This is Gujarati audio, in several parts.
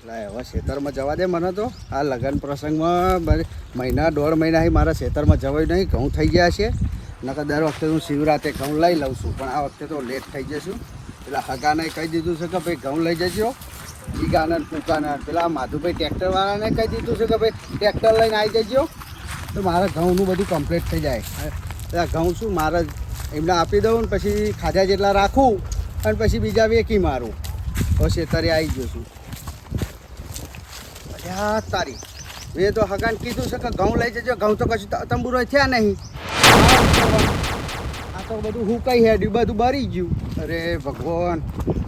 હવે ખેતરમાં જવા દે મને તો આ લગ્ન પ્રસંગમાં મહિના દોઢ મહિનાથી મારા ખેતરમાં જવાય નહીં. ઘઉં થઈ ગયા છે. નકર દર વખતે હું શિવરાતે ઘઉં લઈ લઉં છું, પણ આ વખતે તો લેટ થઈ જશું. પેલા હગાને કહી દીધું છે કે ભાઈ ઘઉં લઈ જજો. જીગાને કુકાને પેલા માધુભાઈ ટ્રેક્ટરવાળાને કહી દીધું છે કે ભાઈ ટ્રેક્ટર લઈને આવી જજો, તો મારા ઘઉંનું બધું કમ્પ્લીટ થઈ જાય. પેલા ઘઉં શું મારે એમને આપી દઉં ને પછી ખાધા જેટલા રાખું અને પછી બીજા વેકી મારું. હવે ખેતરે આવી ગયો છું. અલ્યા તારી, મેં તો હગાને કીધું છે કે ઘઉં લઈ જજો. ઘઉં તો કશું તંબુરો થયા નહીં. આ તો બધું હું કઈ હેડ્યું, બધું બરી ગયું. અરે ભગવાન,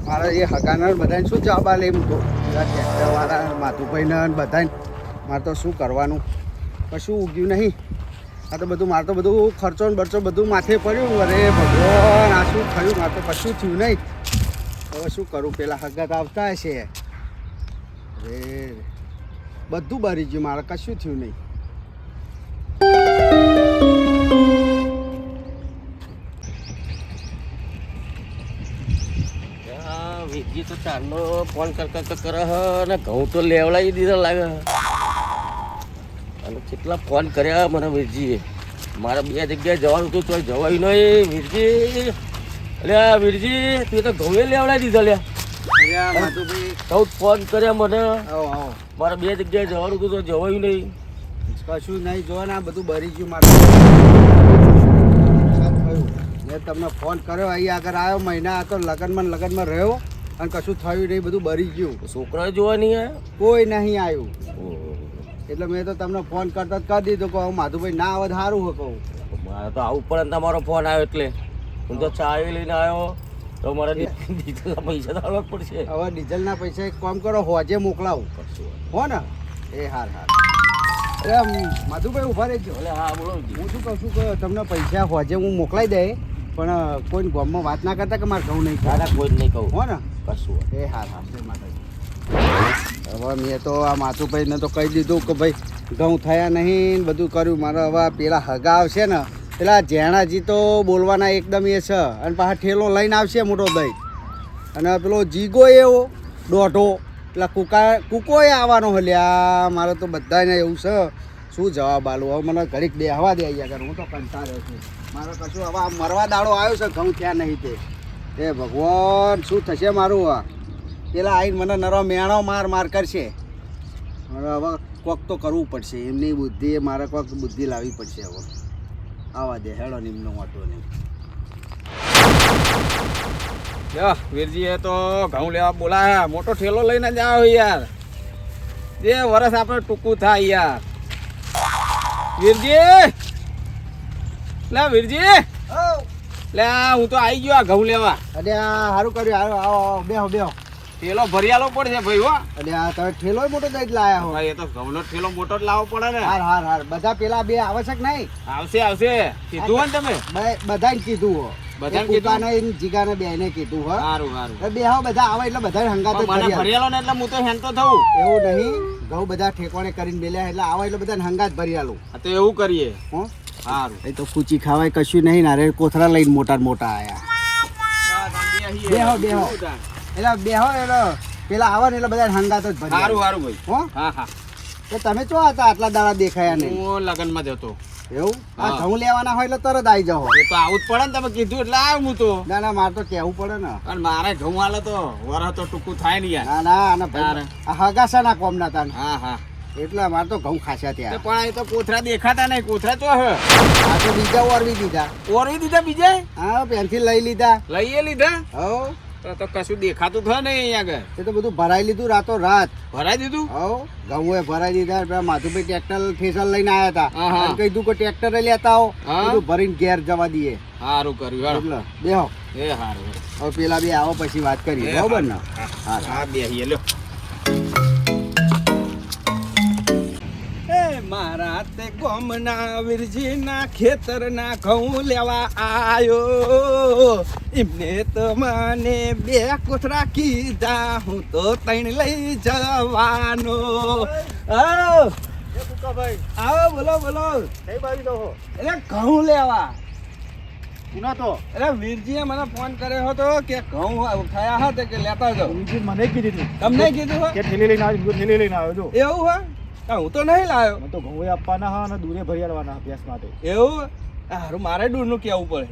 મારે એ હગાના બધાને શું જવાબ આલે? એમ તો ટ્રેક્ટરવાળા માધુભાઈને બધાને મારે તો શું કરવાનું, કશું ઉગ્યું નહીં. આ તો બધું મારે તો બધું ખર્ચો ને બરચો બધું માથે પડ્યું. અરે ભગવાન, આ શું થયું? મારે તો કશું થયું નહીં. હવે શું કરું? પેલા હગા આવતા હશે. અરે બધું બરી ગયું, મારે કશું થયું નહીં. વીરજી તો ચારનો ફોન કરે ને ઘઉં તો લેવડાવી દીધા લાગે. અને કેટલા ફોન કર્યા મને વીરજીએ. મારે બે જગ્યાએ જવાનું હતું તો જવાયું નહીં. વીરજી, અલ્યા વીરજી, તું તો ઘઉં લેવડાવી દીધા લ્યા. ચૌદ ફોન કર્યા મને. મારે બે જગ્યાએ જવાનું હતું તો જવાયું નહીં. કશું નહીં, જો ને આ બધું બરી ગયું મારે. મેં તમને ફોન કર્યો, અહીં આગળ આવ્યો. મહિના હતો લગ્નમાં રહ્યો અને કશું થયું નહીં, બધું બરી ગયું. છોકરા જોવા નહીં આવ્યા? કોઈ નહીં આવ્યું. એટલે મેં તો તમને ફોન કરતા જ કરી દીધો કે માધુભાઈ ના આવે સારું હોય. કહું મારે તો આવું પડે ને તમારો ફોન આવ્યો એટલે હું તો ચાવી લઈને આવ્યો. તો મારે ડીઝલના પૈસા તો આવવા પડશે. હવે ડીઝલના પૈસા એક કામ કરો, હોજે મોકલાવું હો ને. એ હાર માધુભાઈ ઉભા રહેજો. એટલે હા બોલો. હું શું કહું છું કે તમને પૈસા હોજે હું મોકલાઈ દે, પણ કોઈ ગામમાં વાત ના કરતા કે મારે ઘઉં નહીં. દાદા કોઈ જ નહીં કહું હો ને. કશું. એ હાર માતાજી. હવે મેં તો આ માધુભાઈને તો કહી દીધું કે ભાઈ ઘઉં થયા નહીં, બધું કર્યું. મારે હવે પેલા હગા આવશે ને, પેલા જેણાજી તો બોલવાના એકદમ એ છે. અને પાછા ઠેલો લઈને આવશે મોટો દહીં. અને પેલો જીગો એવો દોઢો, પેલા કૂકોએ આવવાનો હલ્યા. મારે તો બધાને એવું છે, શું જવાબ આલું? હવે મને ઘડીક બેહવા દે અહીંયા કર. હું તો કંટાળ્યો છું. મારે કશું હવે મરવા દાડો આવ્યો છે, ઘઉં થયા નહીં તે. એ ભગવાન, શું થશે મારું? પેલા આવીને મને નરો મેણો માર કરશે. મારે હવે કોક તો કરવું પડશે. એમની બુદ્ધિ, મારે કોક બુદ્ધિ લાવવી પડશે. હવે આવા દે હેડો નિમનો વાંટો નહીં. વીરજીએ તો ઘઉં લેવા બોલાયા. મોટો ઠેલો લઈને જ આવો યાર. જે વરસ આપણે ટૂંકું થાય યાર. વીરજી, લે વીરજી, લે હું તો આવી ગયો આ ઘઉં લેવા. અરે આ સારું કર્યું. આવો બેહો. ઠેલો ભરિયાલો પડશે ભાઈ. હો અરે આ તમે ઠેલો મોટો દઈ લાયા હો. ભાઈ, એ તો ઘઉંનો ઠેલો મોટો જ લાવવો પડે ને. હાર બધા પેલા બે આવશ્યક નહીં. આવશે કીધું ને તમે? બધાને કીધું હો. બધાને કીધું ને જીગાને બેને કીધું હો. સારું બે હો બધા આવે એટલે બધા હંગાત જ મને ભરિયાલો ને એટલે હું તો હેન તો થવું. એવું નહીં, ઘઉં બધા ઠેકોણે કરીને બેલ્યા એટલે આવે એટલે બધા હંગાત ભરી આલું. તો એવું કરીએ. હો સારું. એ તો કૂચી ખાવાય કશું નહીં. નારે કોથરા લઈને મોટા આયા. બેહો એટલે પેલા આવે ને એટલે બધા હંગાત જ ભરી. સારું ભાઈ. હો હા. તો તમે ચો હતા આટલા દાડા દેખાયા નહીં? હું લગનમાં જ હતો. એવું? આ ઘઉં લેવાના હોય એટલે તરત આવી જાઓ. એ તો આવું જ પડે ને, તમે કીધું એટલે આવ્યો હું તો. ના મારે તો કહેવું પડે ને. અને મારે ઘઉં હાલે તો વરસ તો ટૂંકું થાય ને યાર. ના ભાઈ, આ હગાસા ના કોમ ના તા. હા. એટલે મારે તો ઘઉં ખાસ્યા ત્યાં. પણ એ તો કોથરા દેખાતા નહીં. કોથરા ચો હે? આ તો બીજા ઓરવી દીધા. ઓરવી દીધા બીજા? હા, પેન્સિલ લઈ લીધા. લઈએ લીધા? હો તો કશું દેખાતું થાય નહીં અહીંયા આગળ. એ તો બધું ભરાઈ લીધું રાતો રાત. ભરાઈ દીધું? હો ઘઉં ભરાઈ દીધા. પેલા માધુભાઈ ટ્રેક્ટર ફેસલ લઈને આવ્યા હા. હતા. કીધું કે ટ્રેક્ટર લેતા આવો, બધું ભરીને ઘેર જવા દઈએ. સારું કર્યું. એટલે બેહો. એ સારું. હવે પેલા બે આવો પછી વાત કરીએ. બરોબર ને? હા બેહીએ લ્યો. મારા તે ગોમના વીરજીના ખેતરના ઘઉં લેવા આયો. એમને તો મને બે કોથરા કીધા, હું તો ત્રણ લઈ જવાનો. આવો બોલો. એટલે ઘઉં લેવા. કુના તો અરે વીરજીએ મને ફોન કર્યો હતો કે ઘઉં થયા હતા કે લેતા જાઓ. બીજી મને કીધી હતી તમને કીધું હો? કે થેલી લઈને આવ્યો થેલી લઈને આવ્યો જો એવું હે? હું તો નહીં લાવ્યો. મને તો ઘઉં આપવાના હા અને દૂરે ભરી આવવાના અભ્યાસ માટે એવું? હારું મારે દૂરનું કહેવું પડે.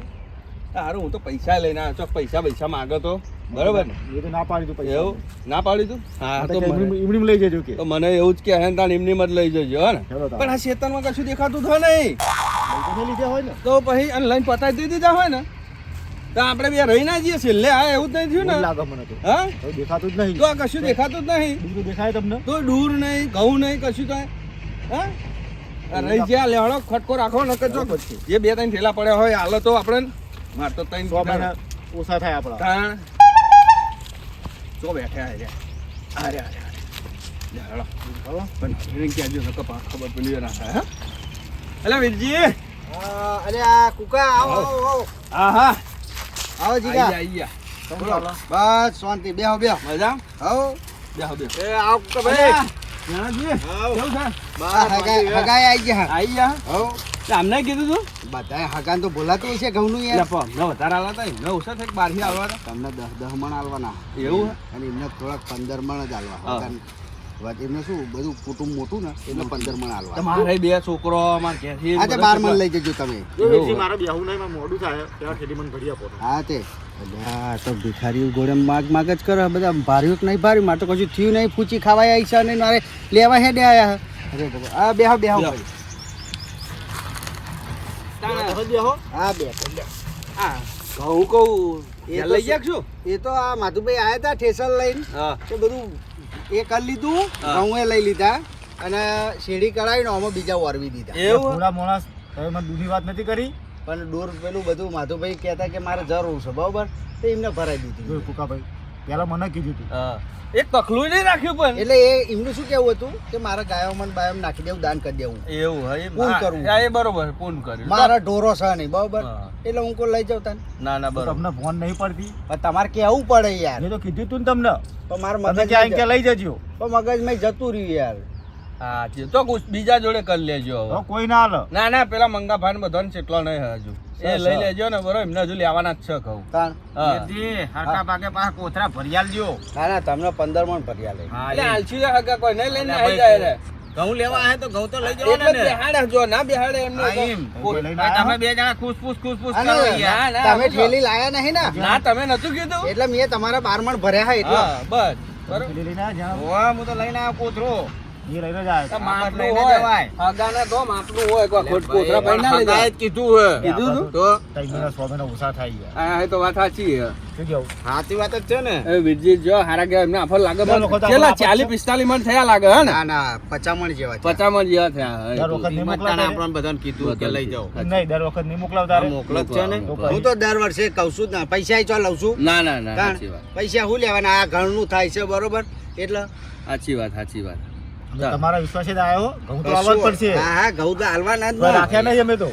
હારું હું તો પૈસા લઈને આવ્યો. ચોક પૈસા માગો તો બરોબર ને? એ તો ના પાડી તું પૈસા એવું ના પાડી તું? હા તો મને- એમની લઈ જજો કે તો મને એવું જ કે હે તાણ એમની મત લઈ જજો હે ને. ચલો તાર. પણ આ ખેતરમાં કશું દેખાતું તો નહીં. પૈસા લીધા હોય ને તો પછી અને લઈને પતાવી દીધા હોય ને તો આપણે બે રહી ના જઈએ છેલ્લે. હા એવું જ નહીં થયું એવું ને? લાગે મને તો હા હવે દેખાતું જ નહીં તો આ કશું દેખાતું જ નહીં. બીજું દેખાય તમને તો દૂર નહીં ઘઉં નહીં કશું તો હા આ રહી ગયા લેવડો ખટકો રાખો ન કરજો. બરાબર છે. જે બે ત્રણ થેલા પડ્યા હોય હાલો તો આપણે માર તો ત્રણ 100 મહિના ઓછા થાય આપણા તાણ તો બેઠા હે અરે અરે અરે હેડો પણ રિંગ કહેજો નકર પા ખબર પેલી ના થાય હા. અલા વીરજી અરે આ કુકા આવો આવો આવો હા હા આવો જીગા આઈ ગયા બોલો. બસ શાંતિ બેહો બેહો મજા હો બેહો બેહો એ આવો કુકા ભાઈ જણાજી કેવું છે? હગાઈ આવી ગયા આઈ ગયા હો અમને કીધું તું બધાય હગાન તો બોલાતું હશે ઘઉંનું યાર એટલે વધારે આલા હતા એમને ઓછા થાય બારથી આવવા હતા. તમને 10 મણ આલવાના એવું અને એમને થોડાક 15 મણ જ આલવા હા. હગાન વાત એમને શું બધું કુટુંબ મોટું ને એટલે 15 મણ આલવા મારે બે છોકરો મારે ઘેરથી હા તે 12 મણ લઈ જજો તમે જો મારે બેહું નહીં મારે મોડું થાય ત્યાં થેલી મને ભરી આપો હા તે આ તો ભિખારીઓ ગોળે માગ જ કરે બધા ભાર્યું કે નહીં ભાર્યું મારે તો કશું થયું નહીં પૂછી ખાવાય આવી છે અને મારે લેવા હેડે આયા અરે બાબા આ બેહો બેહો લો. ભાઈ બેહો હા બે હા ઘઉં કહું એ તો લઈ ગયા છો? એ તો આ માધુભાઈ આયા હતા ઠેસર લઈને હા તે બધું એ કરી લીધું હા. ઘઉં લઈ લીધા અને શેરડી કરાવીને આમાં બીજા વરવી દીધા એવું પૂરા માણસ તમે મને દૂધની વાત નથી કરી પણ દૂર પેલું બધું માધુભાઈ કહેતા કે મારે જરૂર છે બરોબર તો એમને ભરાઈ જો દીધું કુકાભાઈ પહેલા મને કીધું હતું હા એક પખલું નહીં રાખ્યું પણ એટલે એ એમનું શું કેવું હતું કે મારે ગાયો મન બાયો નાખી દેવું દાન કરી દેવું એવું હે પૂન કરવું. હા, એ બરોબર પૂન કર્યું મારા ઢોરો છે નહીં બરોબર હા. એટલે હું કોઈ લઈ જાઉં તને ના ના બરોબર તમને ફોન નહીં પડતી પણ તમારે કેવું પડે યાર મેં તો કીધું તું ને તમને પણ મારે તમે મગજ ક્યાં ક્યાં લઈ જજો મગજમાં જતું રહ્યું યાર હા ઠીક. તો કુછ બીજા જોડે કરી લેજો હવે. હવે કોઈ ના હાલે ના ના પેલા મંગા ભાઈ બધાને ચેટલો નહીં હજુ એ લઈ લેજો ને બરોબર એમને હજુ લેવાના જ છે કહું તાણ હા ભાગે પાછા કોથરા ભરી આલજો ના ના તમને 15 મણ ભર્યા લઈ એટલે આલસી રે હગા કોઈ નહીં લઈને આવી જાય રે ઘઉં લેવા આવે તો ઘઉં તો લઈ એટલે જ બેહાડે જો ના બેહાડે એમને હા, એમ. કોઈ- લઈને આયા? બે જણા ખુશપુશ અને ના, ના, તમે આવું ઠેલી લાયા નહીં ને ના તમે નતું કીધું એટલે મેં તમારા 12 મણ ભર્યા હા એટલે હા બસ બરોબર પેલી લઈને આયા જ્યાં. ઓવા હું તો લઈને આવ્યો કોથરો એ લઈને જ આવ્યો. માપનું હોય હગાને તો માપનું હોય કોઈ ખોટ કોથરા ભાઈ ના લઈ જાય કીધું હે કીધું તું તો તઈ મહિના 100 મહિના ઓછા થાય યાર. હા એ તો વાત સાચી હે શું કેવું? સાચી વાત જ છે ને એ વિરજી જો હારા ગયા એમને આફર લાગે દર વખત છેલ્લા આપણે 40-45 મણ થયા લાગે હે ને ના ના 50 મણ જેવા છે 50 મણ જેવા થયા દર વખત નહીં મોકલાવતા ને? બધાને કીધું કે લઈ જાઓ નહીં, દર વખત નહીં મોકલાવતા રે. મોકલો જ છે ને તો હું તો દર વર્ષે કહું છું જ ના પૈસા ચો લઉં છું ના ના ના તાણ. સાચી વાત પૈસા હું લેવાના આ ઘરનું થાય છે બરોબર એટલે સાચી વાત સાચી વાત અમે તમારા વિશ્વાસે જ આવ્યો ઘઉં તો આવવા જ પડશે હા હા ઘઉં તો હાલવાના જ કોઈ ના. રાખ્યા નહીં અમે તો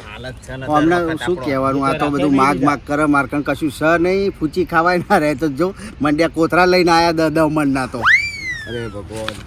અમને શું કહેવાનું આ તો બધું માગ માગ કરે મારકણ કશું સ નહીં ફૂચી ખાવાય ના રહે તો જો મંડ્યા કોથરા લઈને આયા 10 મણ ના તો અરે ભગવાન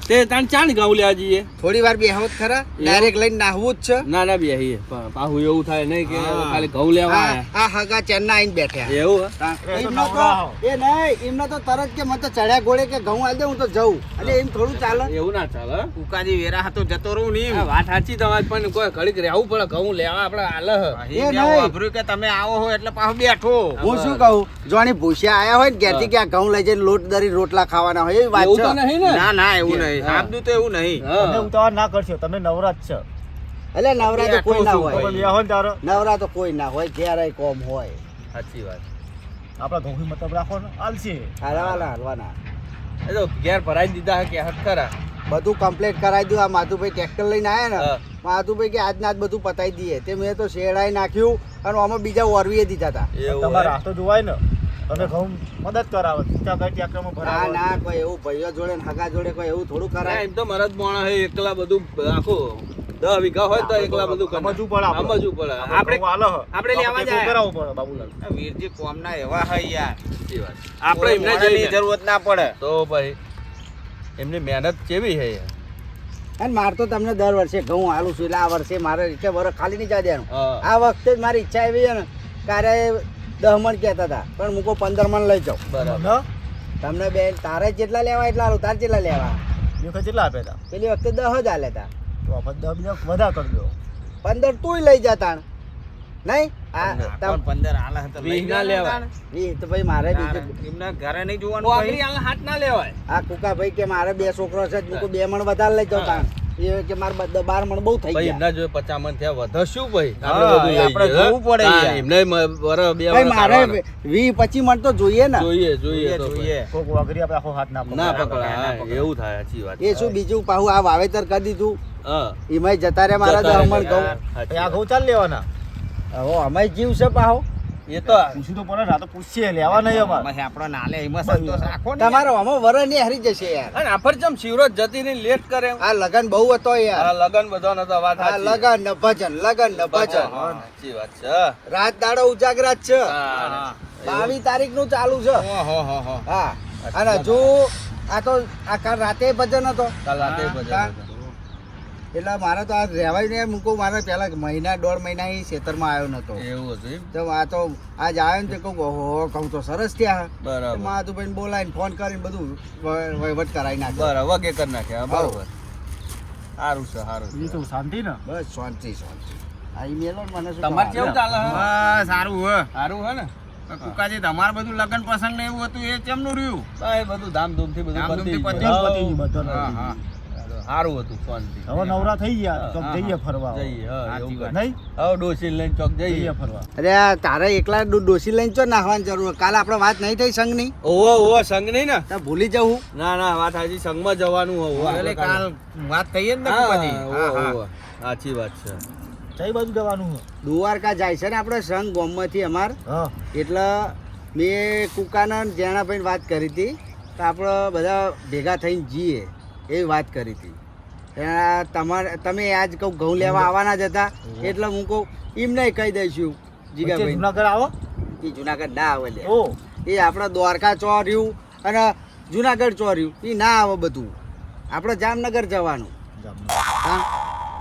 તે તાણ ચાણ ગાઉ લેવા જઈએ થોડી વાર બેહવત ખરા ડાયરેક્ટ લઈને નાહવું જ છે ના ના બેહીએ પાહુ એવું થાય નહીં કે ખાલી ઘઉં લેવા આ હગા ચેન્ના આઈને બેઠા એવું હે? હા. એ તો એમનો તો નવરા હો. એ નહીં એમને તો તરત કે મને તો ચડ્યા ગોળે કે ઘઉં આલ દે હું તો જઉં એટલે એમ થોડું ચાલે એવું ના ચાલે હે? ઉકાજી વેરા હતો જતો રહું ને આ વાત સાચી તમારી પણ કોઈ ઘડીક રહેવું પડે ઘઉં લેવા આપણે હાલે હે. એ નહીં. વાપર્યું કે તમે આવો હો એટલે પાછો બેઠો હું શું કહું જોણી ભૂસ્યા આયા હોય ને ઘેરથી કે આ ઘઉં લઈ જઈને લોટ દરી રોટલા ખાવાના હોય એવી વાત એવું તો છે નહીં ને ના ના એવું નહીં હા. સાબદું તો એવું નહીં હા. તમે ઉતાવળ ના કરશો તમે નવરા જ છો એટલે નવરા તો કોઈ ના તમે હોય લ્યા હોય ને તારે નવરા તો કોઈ ના હોય ઘેર કોમ હોય સાચી વાત આપણા ઘઉં મતલબ રાખો ને આલશે હાલવાના એ તો ઘેર ભરાઈ દીધા હે કે હક ખરા બધું કમ્પ્લીટ કરાવી દઉં આ માધુભાઈ ટ્રેક્ટર લઈને આયા ને હા. માધુભાઈ કે આજના આજ બધું પતાવી દઈએ તે મેં તો શેડાઈ નાખ્યું અને આમાં બીજા વરવીએ દીધા હતા એવું તમારે હે? રાસ્તો જોવાય ને તમે ઘઉં મદદ કરાવો ત્યાં કઈ ટ્રેક્ટરમાં ના ભરાવો ના કોઈ એવું ભાઈઓ જોડે ને હગા જોડે કોઈ એવું થોડું ના, કરાય એમ તો મરદ મોણા હે એકલા બધું આખું 10 વીઘા હોય તો એકલા બધું કરે. સમજવું પડે આપણે. સમજવું પડે આપણે ઘઉં હાલે હે. આપણે લેવા ટેકો જાય. કરાવવો પડે બાબુલાલ આ વીરજી કોમના એવા હે યાર સાચી વાત. આપણે એમને મોડાની જરૂરત ના પડે તો ભાઈ એમની મહેનત કેવી છે યાર? અને મારે તો તમને દર વર્ષે ઘઉં હાલું છું એટલે આ વર્ષે મારે રીતે વરસ ખાલી નહીં જા દેવાનું હા. આ વખતે જ મારી ઈચ્છા એવી છે ને કારે 10 મણ કહેતા હતા પણ મૂકો 15 મણ લઈ જાઓ બરાબર ના તમને બેન તારે જેટલા લેવા એટલા આલું તારે જેટલા લેવા એ વખત કેટલા આપ્યા હતા પેલી વખતે 10 જ આલ્યા હતા તો આપણે 10 બીજા વધારે કરજો 15 તુંય લઈ જતા નહીં આ તમ 15 આલા હતા વીસ ના લેવાય. ઈ તો ભાઈ મારે બીજું એમના ઘરે નહીં જોવાનું ઓગરી આલા હાથ ના લેવાય આ કુકા ભાઈ કે મારે 2 છોકરો છે મૂકો 2 મણ વધારે લઈ જાઉં તાણ એ કે મારે 12 મણ બહુ થઈ ભાઈ ગયા એમના જોડે 50 મણ થયા વધે શું ભાઈ હા, આપણે બધું લઈ આપણે જઈએ. જોવું પડે હા, યાર. એમને વરસ બે ભાઈ વરસ મારે કાઢવાના. 20-25 મણ તો જોઈએ ને જોઈએ તો જોઈએ કોક વાગરી આપણે આખો હાથ ના ના પકડાય. પકડાય હા, એવું થાય સાચી વાત એ શું બીજું પાહું આ વાવેતર કરી દીધું હા એમાંય જતા રહ્યા મારા જતા 10 મણ ઘઉં સાચી આ વાત. ઘઉં ચાલ લેવાના હવે અમે જીવ છે પાહો એ તો પૂછ્યું તો પડે ને, આ તો પૂછીએ લેવા નહીં અમારે પછી આપણો નાલે એમાં સંતોષ રાખો ને તમારો આમાં વર ની હારી જશે યાર અને આફર ચમ શિવરાજ જતી રહી લેટ કરે આ લગન બહુ હતો આ યાર લગન બધો નતો વાત આ સાચી. લગન ને ભજન લગન ને ભજન હા, સાચી વાત છે રાત દાડો ઉજાગરા જ છે હા. 22 તારીખ નું ચાલુ છે ઓહો હા અને હજુ આ તો આ કાલ રાતે ભજન હતો કાલ રાતે ભજન હા. હતું. એટલે મારે તો આ રહેવાય ને મૂકું મારે પેલા મહિના 1.5 મહિના એ ખેતરમાં આવ્યો નતો એવું હતું એમ? તો આ તો આજ આવ્યો ને તે કહું ઓહો કહું તો સરસ થયા બરાબર માધુભાઈ બોલાવીને ફોન કરીને બધું વહીવટ કરાવી નાખ્યો બરાબર વગે કરી નાખ્યા બરાબર સારું છે સારું છે. બીજું તો શાંતિ ને બસ શાંતિ શાંતિ આ ઈ મેલો ને મને શું તમારે કહેવાનું? કેવું ચાલે હે? બસ સારું હે સારું હે ને કુકાજી તમારે બધું લગન પ્રસંગ ને એવું હતું એ કેમનું રહ્યું હા, એ બધું ધામધૂમથી બધું ધામધૂમથી પતી પતી ગયું. પતી ગયું બધું. હા હા સારું હતું શાંતિ હવે નવરા થઈ ગયા ચોક હા, જઈએ ફરવા જઈએ હા, એવું સાચી વાત. કરે. નહીં હવે ડોસી લઈને ચોક જઈએ જઈએ ફરવા અરે આ તારે એકલા ડોસી લઈને ચો નાખવાની જરૂર કાલે આપણે વાત નહીં થઈ સંઘની ઓવો ઓવો સંગ નહીં ને તો ભૂલી જવું ના ના વાત હાજી સંગમાં જવાનું હોવું એટલે કાલ વાત થઈ ને કુકાજી હા હા સાચી વાત છે કઈ બાજુ જવાનું છે દ્વારકા જાય છે ને આપણે સંઘ ગામમાંથી અમાર હા એટલે મેં કુકાના ને જેણાભાઈને વાત કરી હતી તો આપણે બધા ભેગા થઈને જઈએ એવી વાત કરી હતી તમે આજ કહું ઘઉં લેવા આવવાના જ હતા એટલે હું કહું એમને કહી દઈશું વચ્ચે જીગાભાઈ જુનાગઢ આવો એ જુનાગઢ ના આવે લે ઓ એ આપણે દ્વારકા ચોર્યું અને જુનાગઢ ચોર્યું એ ના આવે બધું આપણે જામનગર જવાનું હા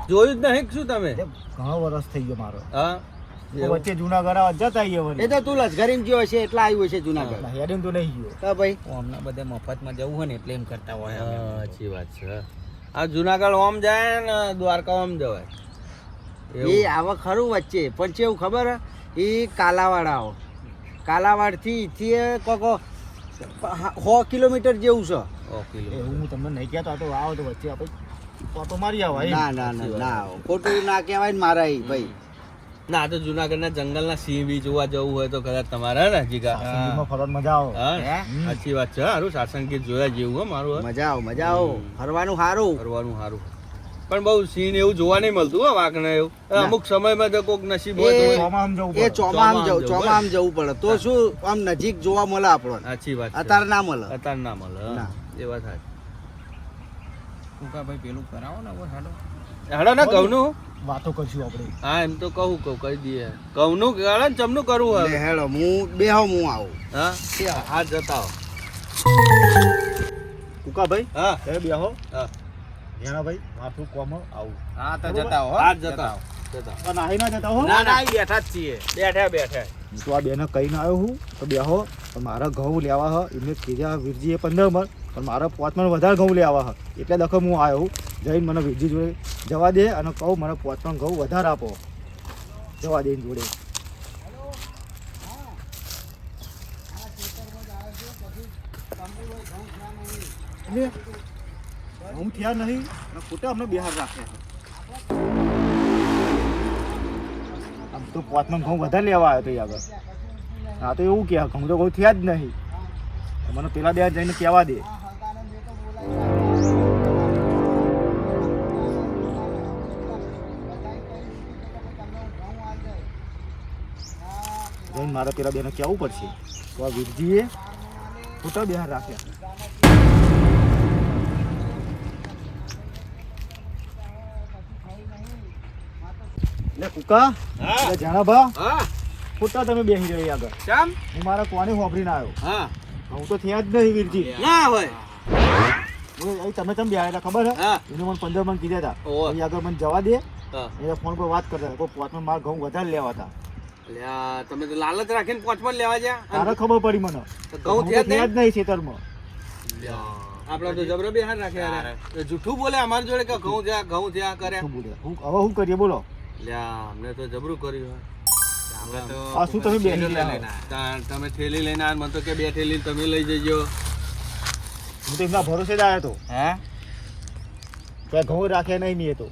જોયું જ નહીં કે શું તમે ઘણો વર્ષ થઈ ગયો મારો હા તો વચ્ચે જુનાગઢ આવા જતા આવીએ એ વળી તો તું લશ્કરીમાં ગયો હશે એટલે આવ્યું હશે જુનાગઢ હેડીને તો નહીં ગયો તો ભાઈ હમણાં બધે મફતમાં જવું હોય ને એટલે એમ કરતા હોય અમે. સાચી વાત છે આ જુનાગઢ ઓમ જાય ને દ્વારકા ઓમ જવાય એ આવા ખરું વચ્ચે પણ કેવું ખબર એ કાલાવાડાઓ કાલાવાડથી થી કોકો 100 કિલોમીટર જેવું છે એવું હું તમને નહીં કહેતો આ તો આવો તો વચ્ચે આપણે તો મારી આવો એમ. ના ના ના ના ખોટું ના કહેવાય ને મારા ઈ ભાઈ ના આ તો જુનાગઢના જંગલના સિંહ બી જોવા જવું હોય તો કદાચ તમારે હે ને જીગા સિંધીમાં ફરવાની મજા આવે હા હે? સાચી વાત છે સારું સાસણ ગીત જોયા જેવું હો મારું હે. મજા આવો ફરવાનું સારું ફરવાનું સારું પણ બહુ સીન એવું જોવા નહીં મળતું હો વાંકને એવું અમુક સમયમાં તો કોક નસીબ હોય તો એ- હોય. ચોમાસામાં જવું એ પડે. ચોમામ જવું પડે તો શું આમ નજીક જોવા મળે આપણને સાચી વાત છે. અત્યારે ના મળે અત્યારે ના મળે હા. ના. એ વાત સાચી. કુકાભાઈ પેલું કરાવો ને હવે હાલો હેડો ને ઘઉંનું વાતો કરશું આપણે હા એમ તો કહું કહી દઈએ ઘઉંનું હેડો ને ચમનું કરવું એટલે હવે હેડો હું આવું હા હા જતા હો. કુકાભાઈ હા એ બેહો હા ભાઈ માથું કોમ આવું હા તો જતા હો હા જતા હો. જતા હો. પણ આહી ના જતા હો ના ના બેઠા જ છીએ બેઠા બેઠા હું તો આ બેને કહીને આવ્યો હું તો બેહો પણ મારા ઘઉં લેવા હ એમને કીધા વીરજીએ 15 મણ પણ મારા 5 મણ વધારે ઘઉં લેવા હ એટલે દખો હું આવ્યો હું જઈને મને વીરજી જોડે જવા દે અને કહું મને 5 મણ ઘઉં વધારે આપો જવા દે એની જોડે એટલે ઘઉં થયા નહીં અને ખોટા અમને બિહાર રાખ્યા આમ તો 5 મણ ઘઉં વધારે લેવા આવ્યો તો એ આગળ હા તો એવું કે ઘઉં તો ઘઉં થયા જ નહીં તો મને પેલા બે જઈને કહેવા દે જઈને મારે પેલા બેને કહેવું પડશે તો આ વીરજીએ ખોટા બિહાર રાખ્યા લે કુકા હા જાણા ભા હા ખોટા તમે બેસી રહ્યો આગળ ચમ હું મારા કોને વાપરીને આવ્યો હા હું તો થયા જ નહીં વીરજી ના હોય તમે તમે બે હતા ખબર હે હા એને મને 15 મણ કીધા હતા ઓહો. એ આગળ મને જવા દે હા એ ફોન પર વાત કરતા હતા કોઈ પોતમાં મારા ઘઉં વધારે લેવા હતા અલ્યા તમે તો લાલચ રાખીને પાંચમાં લેવા ગયા તારે ખબર પડી મને તો ઘઉં થયા જ થયા જ નહીં ખેતરમાં. આપણે તો જબરો બેહાર રાખ્યા યાર. તો જૂઠું બોલે અમારી જોડે કે ઘઉં થયા કર્યા. શું બોલ્યા? હવે શું કરીએ બોલો? લ્યા અમને તો જબરું કર્યું હે. આ શું તમે બેસી ગયા? તાણ તમે થેલી લઈને આવ્યા, મને તો કે 2 થેલી તમે લઈ જજો. હું તો એમના ભરોસે જ આવ્યો હતો હે કે ઘઉં રાખ્યા નહીં મેં તો.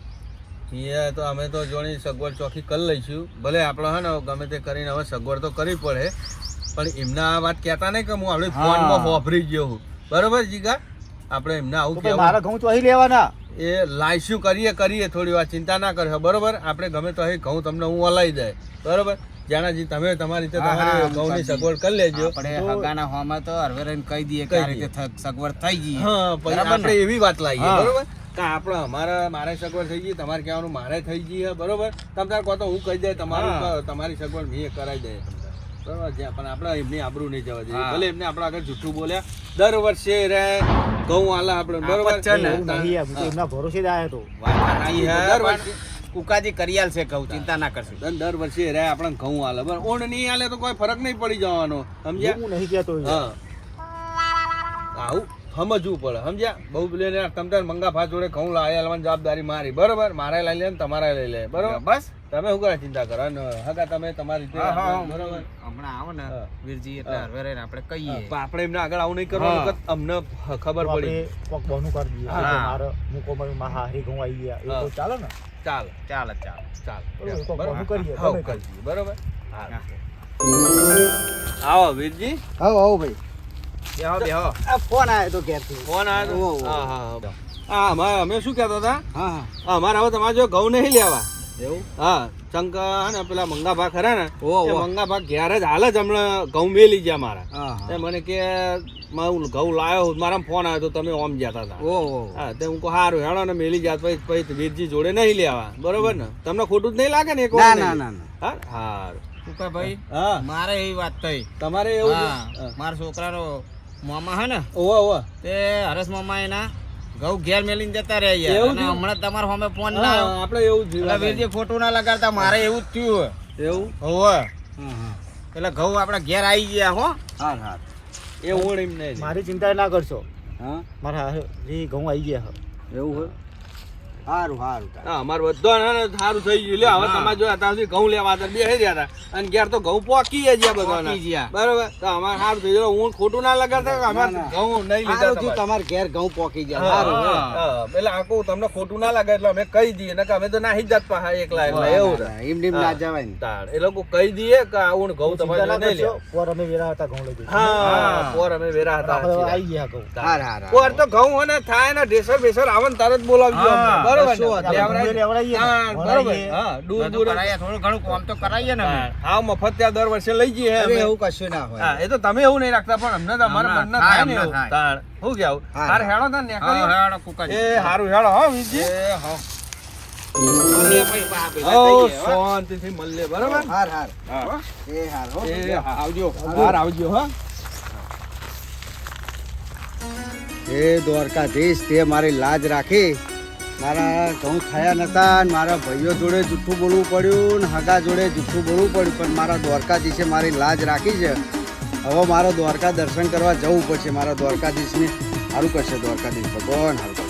એ તો અમે તો જોણી સગવડ ચોખ્ખી કરી લઈશું. ભલે આપણે હે ને ગમે તે કરીને હવે સગવડ તો કરવી પડે, પણ એમને આ વાત કહેતા નહીં કે હું આપણે ફોનમાં વાપરી ગયો હું. બરોબર જીગા? આપણે એમને આવું તો ભાઈ કહેવું. મારા ઘઉં તો અહીં લેવાના. એ લાઈશું કરીએ થોડી વાર, ચિંતા ના કરશો. બરોબર? આપણે ગમે તો અહીં ઘઉં તમને હું હલાઈ જાય. બરોબર? જાણાજી તમે તમારી રીતે તમારી ઘઉંની સગવડ કરી લેજો. આપણે હગાના હોમાં તો હરવે રહીને કહી દઈએ કે આ રીતે સગવડ થઈ ગઈ. હા, પછી બરાબર ને? આપણે એવી વાત લાવીએ. હા. બરોબર? કે આપણે મારે સગવડ થઈ ગઈ, તમારે કહેવાનું મારે થઈ ગઈ હે. બરોબર? તમ તાર કહો તો હું કહી દે તમારી સગવડ મેં કરાવી દે. બરોબર? જ્યાં પણ આપણે એમની આબરૂ નહીં જવા દઈએ. ભલે એમને આપણે આગળ જૂઠું બોલ્યા, દર વર્ષે રે ઘઉં આલા આપણે. બરોબર આપત છે ને? એવું નહીં, હું તો એમના ભરોસે જ આવ્યો હતો. દર વર્ષે કુકાજી કરી આલશે કહું, ચિંતા ના કરશો. દર વર્ષે રે આપણે ઘઉં આલે. બરાબર? ઓણ નહીં આલે તો કોઈ ફરક નહીં પડી જવાનો. સમજ્યા? હું નહીં કહેતો. હા, આવું સમજવું પડે. સમજ્યા? બહુ પેલે તમ તાર મંગા ફા જોડે ઘઉં લાવી આલવાની જવાબદારી મારી. બરોબર? મારે લઈ લે ને તમારે લઈ લે. બરોબર? બસ તમે શું કરે ચિંતા કરો ને હગા તમે તમારી રીતે બરોબર. હમણાં આવો ને હા. વીરજી એટલે હરવે રહીને આપણે કહીએ. પણ આપણે એમને આગળ આવું નહીં કરવાનું કે અમને ખબર પડી. આપણે કોક બહનું કરી દઈએ. હા. કે મારે હું કોમલ માં હારી ઘઉં આવી ગયા એ તો ચાલે ને. ચાલ ચાલે બરોબર, કોક બહનું કરીએ. હા, ગમે તે. કરીએ. બરોબર? આવો વીરજી. આવો ભાઈ. બેહો. આ ફોન આવ્યો તો ઘેરથી. ફોન આવ્યો ઓહો. તો? હા અમે શું કહેતા હતા? હા અમારે હવે તમારે જો ઘઉં નહીં લેવા. એવું? હા, શંકર ને પેલા મંગા ભાગ ખરા ને ઓહો. એ મંગા ભાગ ઘેર જ હાલ જ હમણાં ઘઉં મેલી ગયા મારા. હા એ મને કે હું ઘઉં લાવ્યો, મારા ફોન આવ્યો તો તમે ઓમ જતા હતા. ઓહો. હા, તે હું કહું સારું હેડો ને મેલી જાત પછી વીરજી જોડે નહીં લેવા. બરોબર ને? તમને ખોટું જ નહીં લાગે ને? એક ના વાર ના નહીં? ના ના. હા, સારું. કુકાભાઈ હા, મારે એવી વાત થઈ. તમારે એવું છે? હા, મારા છોકરાનો મામા હે ને ઓવા ઓવા. તે હરેશ મામા એના ઘઉં ઘેર મેલીને જતા રહ્યા યાર. એવું અને થયું? હમણાં તમારા સામે ફોન ના હા, આવ્યો. આપણે એવું જ એટલે વીરજી ખોટું ના લગાડતા, મારે એવું જ થયું. એવું. હોવે હા, એટલે ઘઉં આપણા ઘેર આવી ગયા હો. હા, હા. એ ઓળ એમ નહીં. મારી ચિંતા ના કરશો. હા મારા હારી ઘઉં આવી ગયા. એવું હોય. સારું સારું. હા, અમારે બધા સારું થઈ ગયું. લે હવે તમારે જો અત્યાર સુધી ઘઉં લેવા હતા, બે રહ્યા હતા અને ઘેર તો ઘઉં પોકી ગયા બધા. પોકી ગયા. બરોબર? તો અમારે સારું થઈ ગયું. હું ખોટું ના લગાડતા કે અમારે ના, ના. ઘઉં નહીં લીધા સારું થયું તમારે. તમારે ઘેર ઘઉં પોકી ગયા. હા, સારું હોય. હા. એટલે આખું તમને ખોટું ના લાગે એટલે અમે કહી દઈએ ને કે અમે તો નાહી જ જાત પાછા એકલા એકલા એવું છે. એમ નેમ ના જવાય ને. તાણ એ લોકો કહી દઈએ કે આવું ઘઉં તમારે ચિંતા ના નહીં કરશો. લેવા. પોર અમે વેરા હતા ઘઉં લઈ જઈએ. હા, પોર અમે વેરા હતા. આપણે હવે આવી ગયા ઘઉં. હાર હાર હાર. પોર તો ઘઉં અને થાય ને ઢેસર બેસર આવે ને તરત બોલાવજો અમને. હા, બરોબર ને? કશું વાંધો નહીં. આપણે ઘઉં લેવડાવીએ ને. તાણ, બરોબર. વળાવીએ. હા, દૂર બધું દૂર કરાઈએ, થોડું ઘણું કામ તો કરાઈએ ને અમે. હા, મફત ત્યાં દર વર્ષે લઈ જઈએ અરે અમે. એવું કશું ના હોય. હા, એ તો તમે એવું નહીં રાખતા પણ અમને તો અમારા હમણાં મનને થાય, થાય ને હમણાં એવું. થાય. તાણ. શું કહેવું? હા. હાર હેડો તાણ ને હા, કરીએ. હેડો કુકાજી. એ હારું હેડો હો વીરજી. એ હો. હો, શાંતિથી મળીએ. બરોબર? હાર હાર. હા. એ હાર હો. એ આવજો. હાર આવજો હો. હે દ્વારકાધીશ, તે મારી લાજ રાખી. મારા ઘઉં થયા નતા ને મારા ભાઈઓ જોડે જૂઠું બોલવું પડ્યું ને હગા જોડે જૂઠું બોલવું પડ્યું, પણ મારા દ્વારકાધીશે મારી લાજ રાખી છે. હવે મારો દ્વારકા દર્શન કરવા જવું પડશે. મારા દ્વારકાધીશને સારું કરશે. દ્વારકાધીશ ભગવાન સારું કરશે.